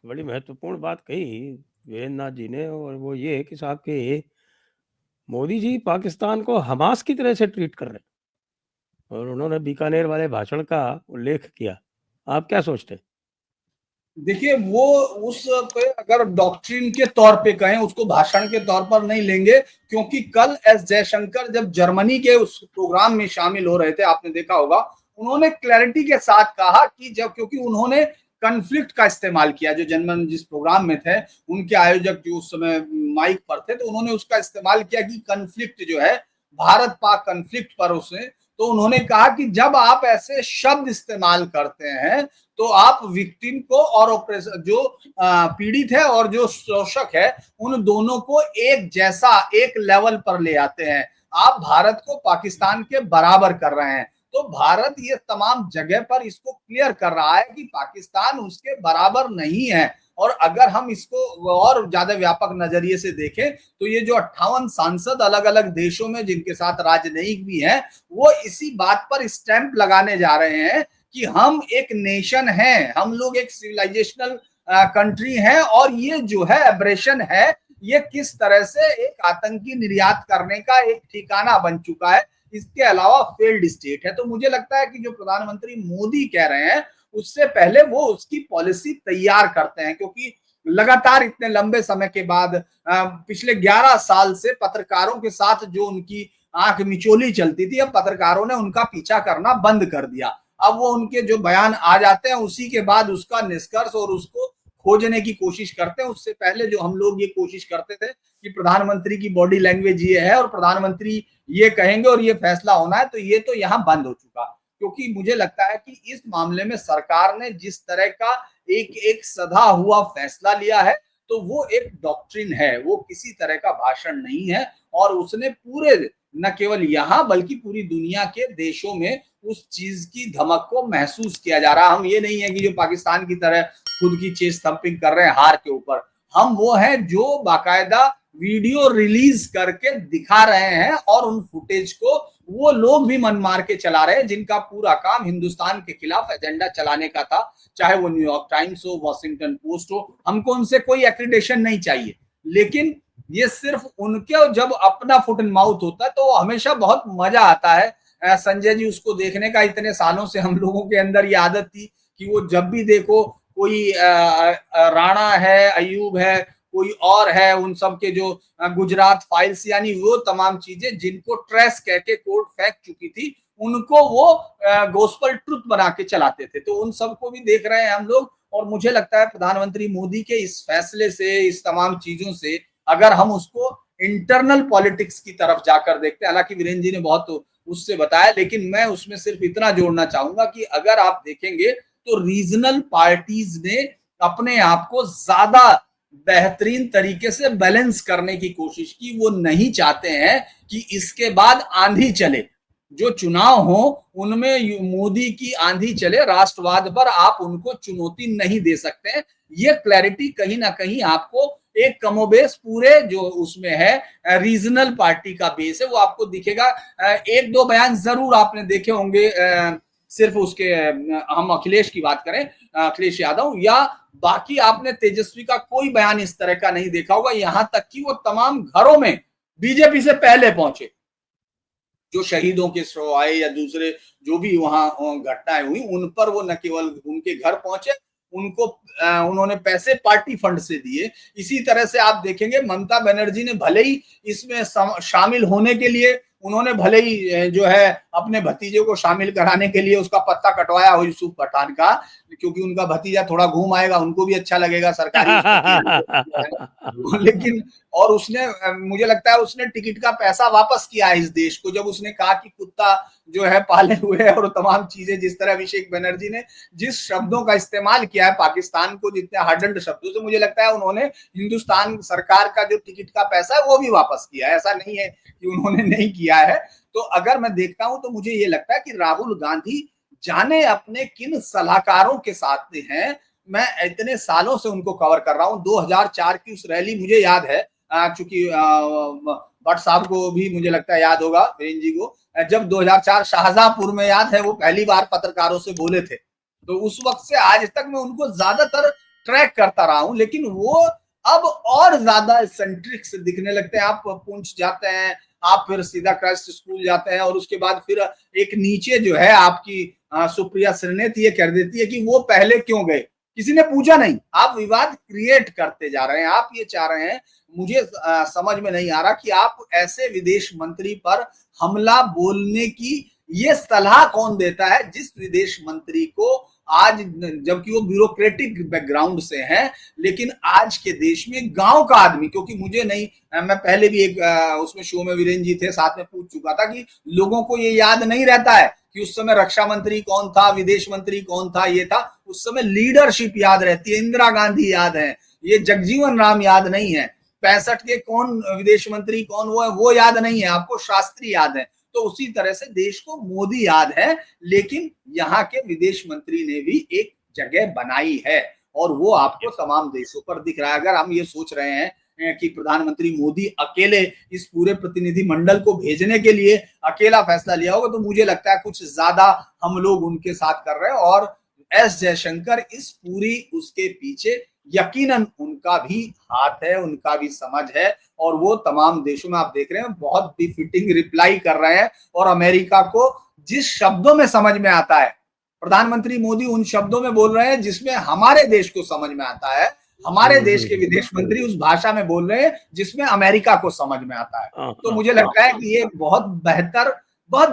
बड़ी महत्वपूर्ण बात कही वीरेंद्र नाथ जी ने, और वो ये कि साहब कि मोदी जी पाकिस्तान को हमास की तरह से ट्रीट कर रहे हैं, और उन्होंने बीकानेर वाले भाषण का उल्लेख किया। आप क्या सोचते हैं? देखिए, वो उस पे अगर डॉक्ट्रिन के तौर पे कहें, उसको भाषण के तौर पर नहीं लेंगे, क्योंकि कल एस जयशंकर जब जर्मनी के उस प्रोग्राम में शामिल हो रहे थे, आपने देखा होगा, उन्होंने क्लैरिटी के साथ कहा कि जब, क्योंकि उन्होंने कन्फ्लिक्ट का इस्तेमाल किया, जो जर्मन जिस प्रोग्राम में थे, उनके आयोजक जो उस समय माइक पर थे, तो उन्होंने उसका इस्तेमाल किया कि कन्फ्लिक्ट जो है, भारत पाक कन्फ्लिक्ट पर उसने, तो उन्होंने कहा कि जब आप ऐसे शब्द इस्तेमाल करते हैं तो आप विक्टिम को और ऑपरेशन जो पीड़ित है और जो शोषक है, उन दोनों को एक जैसा एक लेवल पर ले आते हैं। आप भारत को पाकिस्तान के बराबर कर रहे हैं। तो भारत ये तमाम जगह पर इसको क्लियर कर रहा है कि पाकिस्तान उसके बराबर नहीं है। और अगर हम इसको और ज्यादा व्यापक नजरिए से देखें तो ये जो 58 सांसद अलग अलग देशों में जिनके साथ राजनयिक भी हैं, वो इसी बात पर स्टैंप लगाने जा रहे हैं कि हम एक नेशन हैं, हम लोग एक सिविलाइजेशनल कंट्री है, और ये जो है एब्रेशन है, ये किस तरह से एक आतंकी निर्यात करने का एक ठिकाना बन चुका है, इसके अलावा फेल्ड स्टेट है। तो मुझे लगता है कि जो प्रधानमंत्री मोदी कह रहे हैं, उससे पहले वो उसकी पॉलिसी तैयार करते हैं, क्योंकि लगातार इतने लंबे समय के बाद पिछले 11 साल से पत्रकारों के साथ जो उनकी आंख मिचोली चलती थी, अब पत्रकारों ने उनका पीछा करना बंद कर दिया। अब वो उनके जो बयान आ जाते हैं, उसी के बाद उसका निष्कर्ष और उसको खोजने की कोशिश करते हैं। उससे पहले जो हम लोग ये कोशिश करते थे कि प्रधानमंत्री की बॉडी लैंग्वेज ये है और प्रधानमंत्री ये कहेंगे और ये फैसला होना है, तो ये तो यहाँ बंद हो चुका। क्योंकि मुझे लगता है कि इस मामले में सरकार ने जिस तरह का एक एक सधा हुआ फैसला लिया है, तो वो एक डॉक्ट्रिन है, वो किसी तरह का भाषण नहीं है। और उसने पूरे, न केवल यहाँ बल्कि पूरी दुनिया के देशों में उस चीज की धमक को महसूस किया जा रहा है। हम ये नहीं है कि जो पाकिस्तान की तरह खुद की चेस्ट थंपिंग कर रहे हैं हार के ऊपर, हम वो हैं जो बाकायदा वीडियो रिलीज करके दिखा रहे हैं, और उन फुटेज को वो लोग भी मन मार के चला रहे हैं जिनका पूरा काम हिंदुस्तान के खिलाफ एजेंडा चलाने का था, चाहे वो न्यूयॉर्क टाइम्स हो, वॉशिंगटन पोस्ट हो। हमको उनसे कोई एक्रीडेशन नहीं चाहिए, लेकिन ये सिर्फ उनके जब अपना फुट एंड माउथ होता है तो हमेशा बहुत मजा आता है। संजय जी, उसको देखने का इतने सालों से हम लोगों के अंदर ये आदत थी कि वो जब भी देखो कोई राणा है, अयूब है, कोई और है, उन सब के जो गुजरात फाइल्स, यानी वो तमाम चीजें जिनको ट्रेस कह के कोर्ट फेंक चुकी थी, उनको वो गोस्पल ट्रुथ बना के चलाते थे। तो उन सबको भी देख रहे हैं हम लोग। और मुझे लगता है प्रधानमंत्री मोदी के इस फैसले से, इस तमाम चीजों से, अगर हम उसको इंटरनल पॉलिटिक्स की तरफ जाकर देखते हैं, हालांकि वीरेंद्र जी ने बहुत उससे बताया, लेकिन मैं उसमें सिर्फ इतना जोड़ना चाहूंगा कि अगर आप देखेंगे तो रीजनल पार्टीज ने अपने आप को ज्यादा बेहतरीन तरीके से बैलेंस करने की कोशिश की। वो नहीं चाहते हैं कि इसके बाद आंधी चले, जो चुनाव हो उनमें मोदी की आंधी चले, राष्ट्रवाद पर आप उनको चुनौती नहीं दे सकते हैं। ये क्लैरिटी कहीं ना कहीं आपको एक कमोबेश पूरे जो उसमें है रीजनल पार्टी का बेस है वो आपको दिखेगा। एक दो बयान जरूर आपने देखे होंगे, सिर्फ उसके हम अखिलेश की बात करें, अखिलेश यादव, या बाकी आपने तेजस्वी का कोई बयान इस तरह का नहीं देखा होगा। यहां तक कि वो तमाम घरों में बीजेपी से पहले पहुंचे, जो शहीदों के शव आए या दूसरे जो भी वहां घटनाएं हुई, उन पर वो न केवल उनके घर पहुंचे, उनको उन्होंने पैसे पार्टी फंड से दिए। इसी तरह से आप देखेंगे ममता बनर्जी ने भले ही इसमें शामिल होने के लिए, उन्होंने भले ही जो है अपने भतीजे को शामिल कराने के लिए उसका पत्ता कटवाया हो यूसुफ पठान का, क्योंकि उनका भतीजा थोड़ा घूम आएगा, उनको भी अच्छा लगेगा सरकारी लेकिन, और उसने, मुझे लगता है उसने टिकट का पैसा वापस किया है इस देश को, जब उसने कहा कि कुत्ता जो है पाले हुए है, और तमाम चीजें, जिस तरह अभिषेक बनर्जी ने जिस शब्दों का इस्तेमाल किया है पाकिस्तान को, जितने हार्डन्ड शब्दों से, मुझे लगता है उन्होंने हिंदुस्तान सरकार का जो टिकट का पैसा है वो भी वापस किया है। ऐसा नहीं है कि उन्होंने नहीं किया है। तो अगर मैं देखता हूं तो मुझे ये लगता है कि राहुल गांधी जाने अपने किन सलाहकारों के साथ हैं। मैं इतने सालों से उनको कवर कर रहा हूं, 2004 की उस रैली मुझे याद है, चूंकि भट्ट साहब को भी मुझे लगता है याद होगा, वीरेंद्र जी को, जब 2004 शाहजहांपुर में, याद है, वो पहली बार पत्रकारों से बोले थे। तो उस वक्त से आज तक मैं उनको ज्यादातर ट्रैक करता रहा हूं, लेकिन वो अब और ज्यादा सेंट्रिक से दिखने लगते हैं। आप पुंछ जाते हैं, आप फिर सीधा क्राइस्ट स्कूल जाते हैं, और उसके बाद फिर एक नीचे जो है आपकी सुप्रिया श्रीनेत ये कह देती है कि वो पहले क्यों गए, किसी ने पूछा नहीं। आप विवाद क्रिएट करते जा रहे हैं, आप ये चाह रहे हैं। मुझे समझ में नहीं आ रहा कि आप ऐसे विदेश मंत्री पर हमला बोलने की ये सलाह कौन देता है, जिस विदेश मंत्री को आज, जबकि वो ब्यूरोक्रेटिक बैकग्राउंड से हैं, लेकिन आज के देश में गांव का आदमी, क्योंकि मुझे नहीं, मैं पहले भी एक उसमें शो में वीरेंद्र जी थे साथ में, पूछ चुका था कि लोगों को ये याद नहीं रहता है कि उस समय रक्षा मंत्री कौन था, विदेश मंत्री कौन था, ये था। उस समय लीडरशिप याद रहती है, इंदिरा गांधी याद है, ये जगजीवन राम याद नहीं है, 65 के कौन विदेश मंत्री कौन वो याद नहीं है, आपको शास्त्री याद है। तो उसी तरह से देश को मोदी याद है, लेकिन यहाँ के विदेश मंत्री ने भी एक जगह बनाई है, और वो आपको तमाम देशों पर दिख रहा है। अगर हम ये सोच रहे हैं कि प्रधानमंत्री मोदी अकेले इस पूरे प्रतिनिधि मंडल को भेजने के लिए अकेला फैसला लिया होगा, तो मुझे लगता है कुछ ज्यादा हम लोग उनके साथ कर रहे हैं। और एस जयशंकर इस पूरी उसके पीछे यकीनन उनका भी हाथ है, उनका भी समझ है, और वो तमाम देशों में आप देख रहे हैं बहुत बिफिटिंग रिप्लाई कर रहे हैं। और अमेरिका को जिस शब्दों में समझ में आता है, प्रधानमंत्री मोदी उन शब्दों में बोल रहे हैं जिसमें हमारे देश को समझ में आता है, हमारे देश के विदेश मंत्री उस भाषा में बोल रहे हैं जिसमें अमेरिका को समझ में आता है। तो मुझे लगता है कि ये बहुत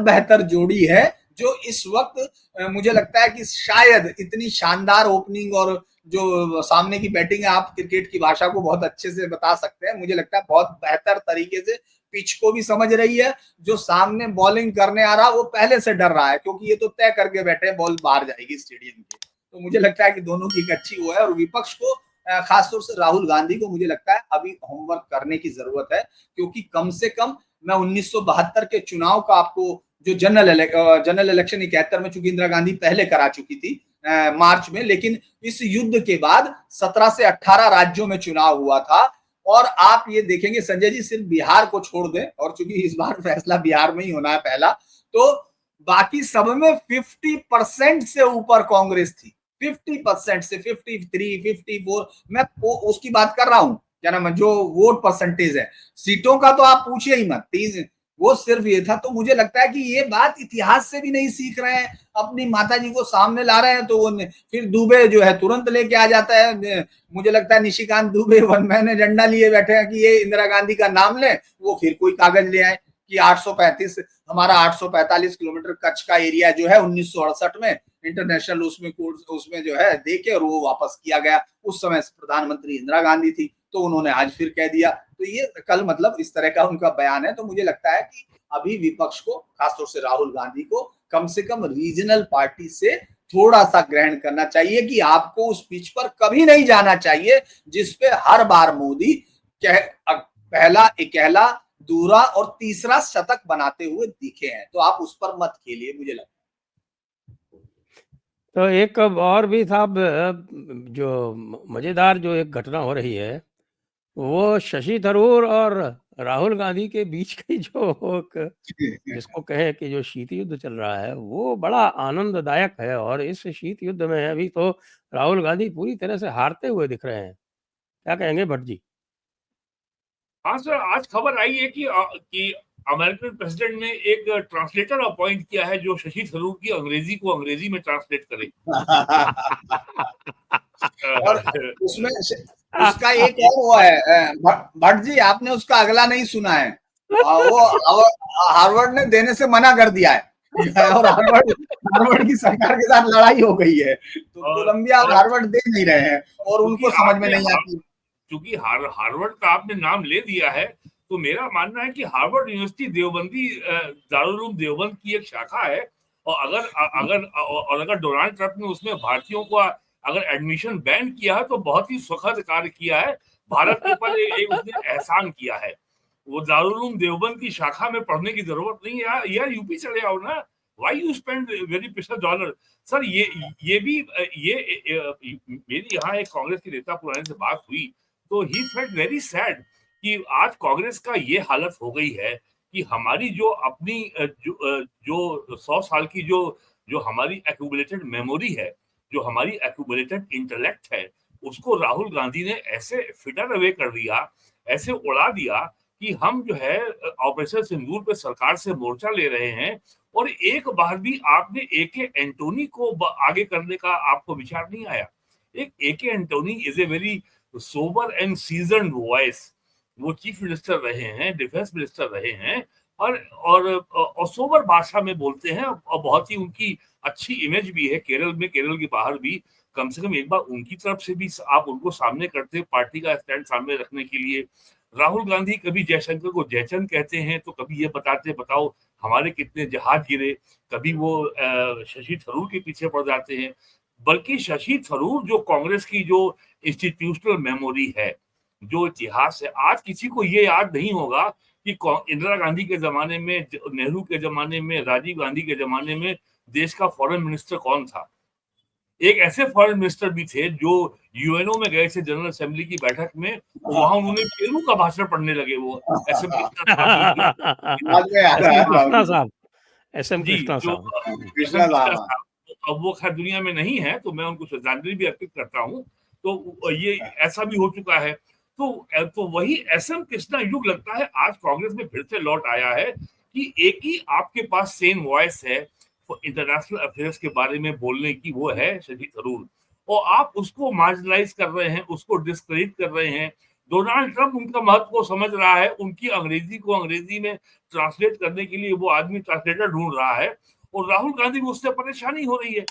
बेहतर जोड़ी है, जो इस वक्त मुझे लगता है कि शायद इतनी शानदार ओपनिंग और जो सामने की बैटिंग है, आप क्रिकेट की भाषा को बहुत अच्छे से बता सकते हैं, मुझे लगता है बहुत बेहतर तरीके से पिच को भी समझ रही है। जो सामने बॉलिंग करने आ रहा वो पहले से डर रहा है, क्योंकि ये तो तय करके बैठे बॉल बाहर जाएगी स्टेडियम की। तो मुझे लगता है कि दोनों की एक अच्छी वो है, और विपक्ष को खासतौर से राहुल गांधी को मुझे लगता है अभी होमवर्क करने की जरूरत है, क्योंकि कम से कम मैं 1972 के चुनाव का आपको, जो जनरल इलेक्शन 71 में, चूंकि इंदिरा गांधी पहले करा चुकी थी मार्च में, लेकिन इस युद्ध के बाद 17 से 18 राज्यों में चुनाव हुआ था। और आप ये देखेंगे संजय जी, सिर्फ बिहार को छोड़ दें, और चूंकि इस बार फैसला बिहार में ही होना है पहला, तो बाकी सब में 50% से ऊपर कांग्रेस थी। 50% से 53, 54, मैं उसकी बात कर रहा हूं, क्या नाम है, जो वोट परसेंटेज है। सीटों का तो आप पूछिए ही मत, 30, वो सिर्फ ये था। तो मुझे लगता है कि ये बात इतिहास से भी नहीं सीख रहे हैं, अपनी माता जी को सामने ला रहे हैं, तो वो फिर दुबे जो है तुरंत लेके आ जाता है। मुझे लगता है Nishikant Dubey one man agenda लिए बैठे हैं कि ये इंदिरा गांधी का नाम ले, वो फिर कोई कागज ले आए कि 835, हमारा 845 किलोमीटर कच्छ का एरिया जो है 1968 में इंटरनेशनल उसमें जो है देके, और वो वापस किया गया। उस समय प्रधानमंत्री इंदिरा गांधी थी, तो उन्होंने आज फिर कह दिया। तो ये कल मतलब इस तरह का उनका बयान है। तो मुझे लगता है कि अभी विपक्ष को, खासतौर से राहुल गांधी को, कम से कम रीजनल पार्टी से थोड़ा सा ग्रहण करना चाहिए कि आपको उस पिच पर कभी नहीं जाना चाहिए जिसपे हर बार मोदी पहला, इकहला, दूसरा और तीसरा शतक बनाते हुए दिखे हैं। तो आप उस पर मत खेलिए, मुझे लगता है। तो एक और भी साहब, जो मजेदार जो एक घटना हो रही है, वो शशि थरूर और राहुल गांधी के बीच की जो एक, जिसको कहे कि जो शीत युद्ध चल रहा है, वो बड़ा आनंददायक है। और इस शीत युद्ध में अभी तो राहुल गांधी पूरी तरह से हारते हुए दिख रहे हैं। क्या कहेंगे भट्ट जी? हाँ सर, आज खबर आई है कि अमेरिकन प्रेसिडेंट ने एक ट्रांसलेटर अपॉइंट किया है जो शशि थरूर की अंग्रेजी को अंग्रेजी में ट्रांसलेट करे। और उसमें उसका एक और वो है, भट्ट जी आपने उसका अगला नहीं सुना है, वो हार्वर्ड ने देने से मना कर दिया है, और हार्वर्ड की सरकार के साथ लड़ाई हो गई है, तो कोलंबिया और हार्वर्ड दे नहीं रहे हैं, और उनको समझ में नहीं आती। क्योंकि हार्वर्ड का आपने नाम ले दिया है, तो मेरा मानना है कि हार्वर्ड यूनिवर्सिटी देवबंदी, दारुल उलूम देवबंद की एक शाखा है। और अगर डोनाल्ड ट्रंप ने उसमें भारतीयों को अगर एडमिशन बैन किया है, तो बहुत ही सुखद कार्य किया है, भारत के ऊपर एक उसने एहसान किया है। वो दारुल उलूम देवबंद की शाखा में पढ़ने की जरूरत नहीं है यार, यूपी चले आओ ना, why you spend very precious dollar. Sir ये भी मेरी यहाँ एक कांग्रेस के नेता पुराने से बात हुई, तो ही फेल्ट वेरी सैड कि आज कांग्रेस का ये हालत हो गई है कि हमारी जो अपनी जो 100 साल की जो हमारी एक्यूमुलेटेड मेमोरी है, जो हमारी एक्यूमुलेटेड इंटेलेक्ट है, उसको राहुल गांधी ने ऐसे फिटर अवे कर दिया, ऐसे उड़ा दिया कि हम जो है ऑपरेशन सिंदूर पे सरकार से मोर्चा ले रहे हैं, और एक बार भी आपने एके एंटोनी को आगे करने का आपको विचार नहीं आया। एक A K Antony is a very sober and seasoned voice. वो चीफ मिनिस्टर रहे हैं, डिफेंस मिनिस्टर रहे हैं, और सोबर भाषा में बोलते हैं, और बहुत ही उनकी अच्छी इमेज भी है केरल में, केरल के बाहर भी। कम से कम एक बार उनकी तरफ से भी आप उनको सामने करते, पार्टी का स्टैंड सामने रखने के लिए। राहुल गांधी कभी जयशंकर को जयचंद कहते हैं, तो कभी ये बताते बताओ हमारे कितने जहाज गिरे, कभी वो शशि थरूर के पीछे पड़ जाते हैं। बल्कि शशि थरूर जो कांग्रेस की जो इंस्टीट्यूशनल मेमोरी है, जो इतिहास है, आज किसी को ये याद नहीं होगा कि इंदिरा गांधी के जमाने में, नेहरू के जमाने में, राजीव गांधी के जमाने में देश का फॉरेन मिनिस्टर कौन था। एक ऐसे फॉरेन मिनिस्टर भी थे जो यूएनओ में गए थे जनरल असेंबली की बैठक में, वहां उन्होंने पेरू का भाषण पढ़ने लगे। वो असेंबली एसएम जी, कृष्णा जो साहब। कृष्णा साहब, अब वो खैर दुनिया में नहीं है, तो मैं उनको श्रद्धांजलि भी अर्पित करता हूँ। तो ये ऐसा भी हो चुका है। तो वही एसएम कृष्णा युग लगता है आज कांग्रेस में फिर से लौट आया है, कि एक ही आपके पास सेम वॉइस है इंटरनेशनल अफेयर्स के बारे में बोलने की, वो है शशि थरूर, और आप उसको मार्जिनलाइज कर रहे हैं, उसको डिस्क्रेडिट कर रहे हैं। डोनाल्ड ट्रंप उनका महत्व को समझ रहा है, उनकी अंग्रेजी को अंग्रेजी में ट्रांसलेट करने के लिए वो आदमी ट्रांसलेटर ढूंढ रहा है, और राहुल गांधी को उससे परेशानी हो रही है।